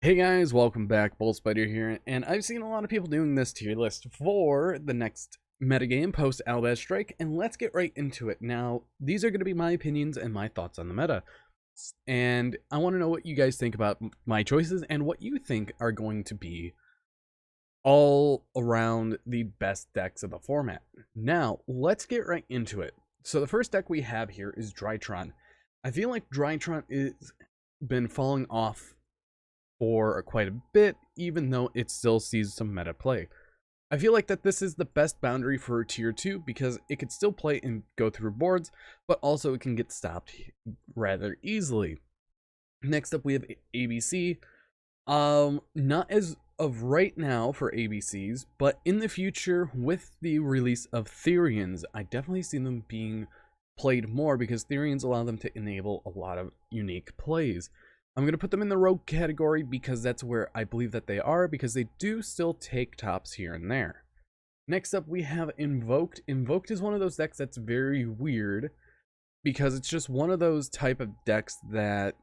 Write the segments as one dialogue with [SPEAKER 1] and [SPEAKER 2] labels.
[SPEAKER 1] Hey guys, welcome back. Bull Spider here, and I've seen a lot of people doing this tier list for the next metagame post Albaz Strike, and let's get right into it. Now, these are going to be my opinions and my thoughts on the meta, and I want to know what you guys think about my choices and what you think are going to be all around the best decks of the format. Now, let's get right into it. So the first deck we have here is Drytron. I feel like Drytron has been falling off for quite a bit, even though it still sees some meta play. I feel like that this is the best boundary for tier 2 because it could still play and go through boards, but also it can get stopped rather easily. Next up we have ABC. Not as of right now for ABCs, but in the future with the release of Therians, I definitely see them being played more because Therians allow them to enable a lot of unique plays. I'm going to put them in the rogue category because that's where I believe that they are, because they do still take tops here and there. Next up, we have Invoked. Invoked is one of those decks that's very weird because it's just one of those type of decks that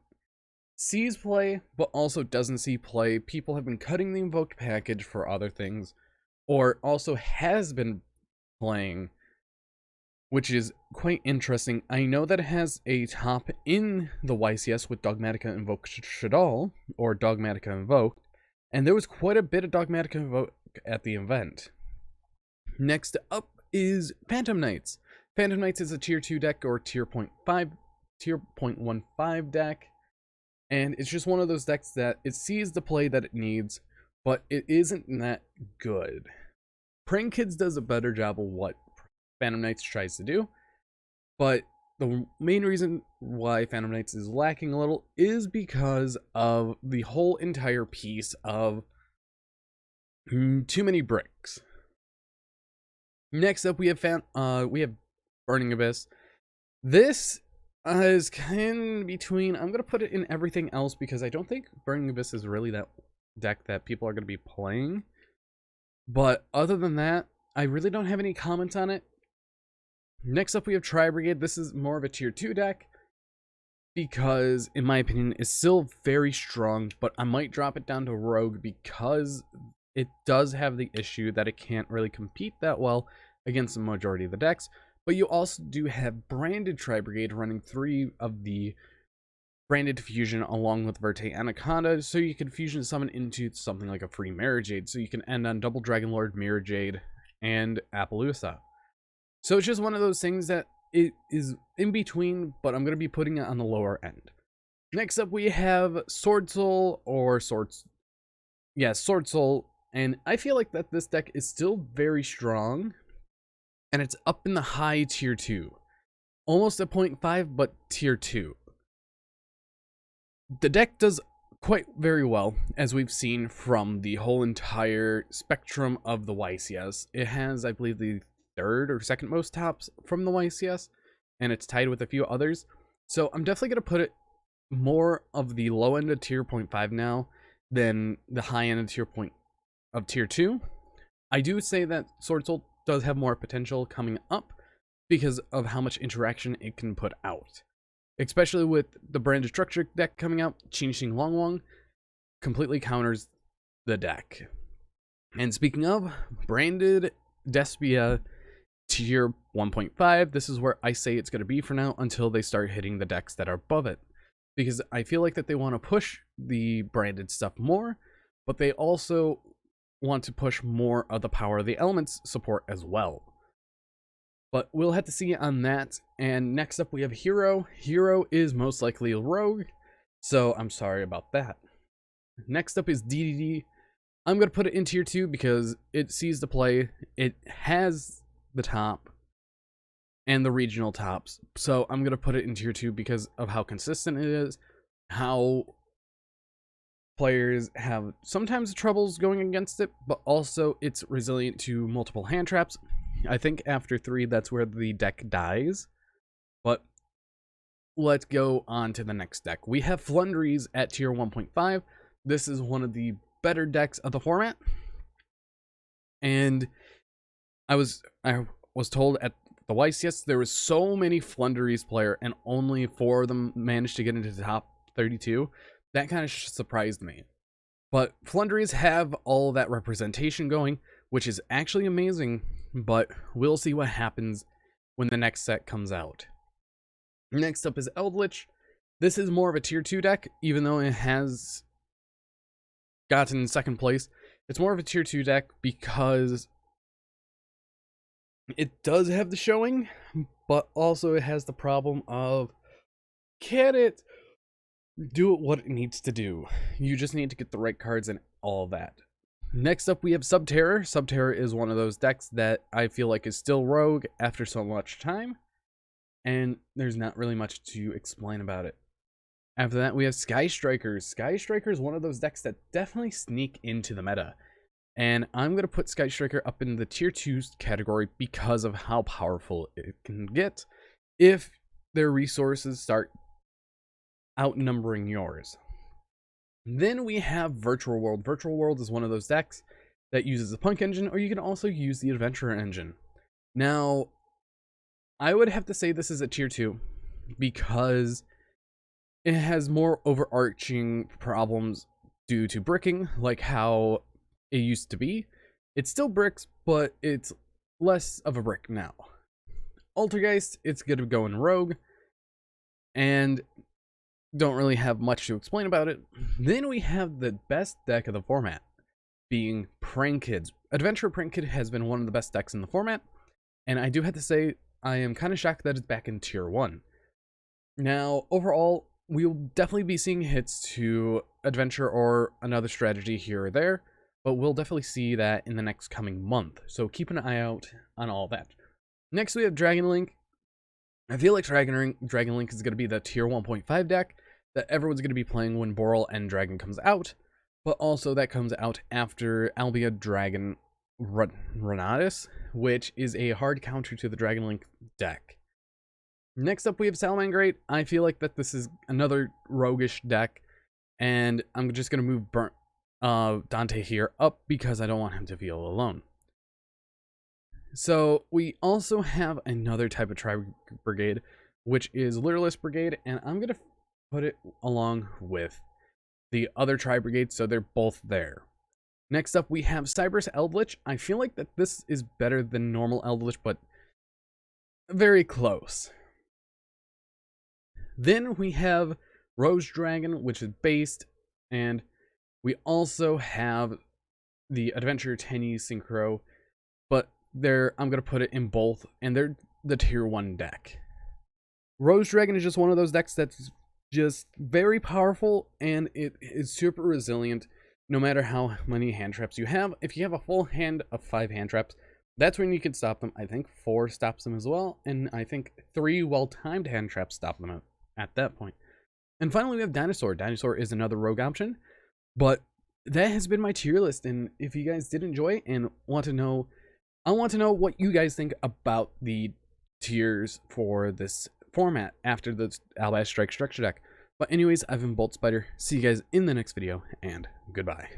[SPEAKER 1] sees play, but also doesn't see play. People have been cutting the Invoked package for other things, or also has been playing, which is quite interesting. I know that it has a top in the YCS with Dogmatica Invoke Shadal, or Dogmatica Invoked, and there was quite a bit of Dogmatica Invoke at the event. Next up is Phantom Knights. Phantom Knights is a tier 2 deck, or tier 0.15 deck, and it's just one of those decks that it sees the play that it needs, but it isn't that good. Praying Kids does a better job of what Phantom Knights tries to do, but the main reason why Phantom Knights is lacking a little is because of the whole entire piece of too many bricks. Next up, we have Burning Abyss. This is kind of between. I'm gonna put it in everything else because I don't think Burning Abyss is really that deck that people are gonna be playing. But other than that, I really don't have any comments on it. Next up, we have Tri Brigade. This is more of a tier 2 deck because, in my opinion, it's still very strong, but I might drop it down to Rogue because it does have the issue that it can't really compete that well against the majority of the decks. But you also do have Branded Tri Brigade running 3 of the Branded Fusion along with Verte Anaconda, so you can fusion summon into something like a free Mirror Jade, so you can end on Double Dragon Lord, Mirror Jade, and Appaloosa. So it's just one of those things that it is in between, but I'm going to be putting it on the lower end. Next up, we have Sword Soul, Sword Soul, and I feel like that this deck is still very strong, and it's up in the high tier 2. Almost a 0.5, but tier 2. The deck does quite very well, as we've seen from the whole entire spectrum of the YCS. It has, I believe, the third or second most tops from the YCS, and it's tied with a few others. So I'm definitely going to put it more of the low end of tier 0.5 now than the high end of tier 2. I do say that Sword Soul does have more potential coming up because of how much interaction it can put out. Especially with the Branded Structure deck coming out, Qinxing Long Wang completely counters the deck. And speaking of Branded Despia tier 1.5, this is where I say it's going to be for now until they start hitting the decks that are above it, because I feel like that they want to push the branded stuff more, but they also want to push more of the Power of the Elements support as well. But we'll have to see on that. And next up we have Hero. Hero is most likely a rogue, so I'm sorry about that. Next up is DDD. I'm going to put it in tier 2 because it sees the play. It has the top and the regional tops. So I'm going to put it in tier 2 because of how consistent it is, how players have sometimes troubles going against it, but also it's resilient to multiple hand traps. I think after 3, that's where the deck dies. But let's go on to the next deck. We have Flundries at tier 1.5. This is one of the better decks of the format, and I was told at the YCS there was so many Flundries player and only 4 of them managed to get into the top 32. That kind of surprised me. But Flundries have all that representation going, which is actually amazing, but we'll see what happens when the next set comes out. Next up is Eldritch. This is more of a tier 2 deck, even though it has gotten second place. It's more of a tier 2 deck because it does have the showing, but also it has the problem of, can it do what it needs to do? You just need to get the right cards and all that. Next up, we have Subterror. Subterror is one of those decks that I feel like is still rogue after so much time, and there's not really much to explain about it. After that, we have Sky Strikers. Sky Striker is one of those decks that definitely sneak into the meta, and I'm going to put Sky Striker up in the tier 2 category because of how powerful it can get if their resources start outnumbering yours. Then we have Virtual World. Virtual World is one of those decks that uses the Punk engine, or you can also use the Adventurer engine. Now, I would have to say this is a tier 2 because it has more overarching problems due to bricking, like how it used to be. It still bricks, but it's less of a brick now. Altergeist, it's going to go in Rogue, and don't really have much to explain about it. Then we have the best deck of the format, being Prank Kids. Adventure Prank Kid has been one of the best decks in the format, and I do have to say, I am kind of shocked that it's back in tier 1. Now, overall, we'll definitely be seeing hits to Adventure or another strategy here or there, but we'll definitely see that in the next coming month, so keep an eye out on all that. Next, we have Dragon Link. I feel like Dragon Link is going to be the tier 1.5 deck that everyone's going to be playing when Boral and Dragon comes out, but also that comes out after Albaz Dragon Renatus, which is a hard counter to the Dragon Link deck. Next up, we have Salamangreat. I feel like that this is another roguish deck, and I'm just going to move Dante here up because I don't want him to feel alone. So we also have another type of tri-brigade, which is Literalist Brigade, and I'm going to put it along with the other tri-brigade, so they're both there. Next up, we have Cyberus Eldritch. I feel like that this is better than normal Eldritch, but very close. Then we have Rose Dragon, which is based, and we also have the Adventure Tenny Synchro, but I'm going to put it in both, and they're the tier 1 deck. Rose Dragon is just one of those decks that's just very powerful, and it is super resilient no matter how many hand traps you have. If you have a full hand of 5 hand traps, that's when you can stop them. I think 4 stops them as well, and I think 3 well-timed hand traps stop them at that point. And finally, we have Dinosaur. Dinosaur is another rogue option, but that has been my tier list, and if you guys did enjoy and want to know, I want to know what you guys think about the tiers for this format after the Albaz Strike structure deck. But anyways, I've been Bolt Spider. See you guys in the next video, and goodbye.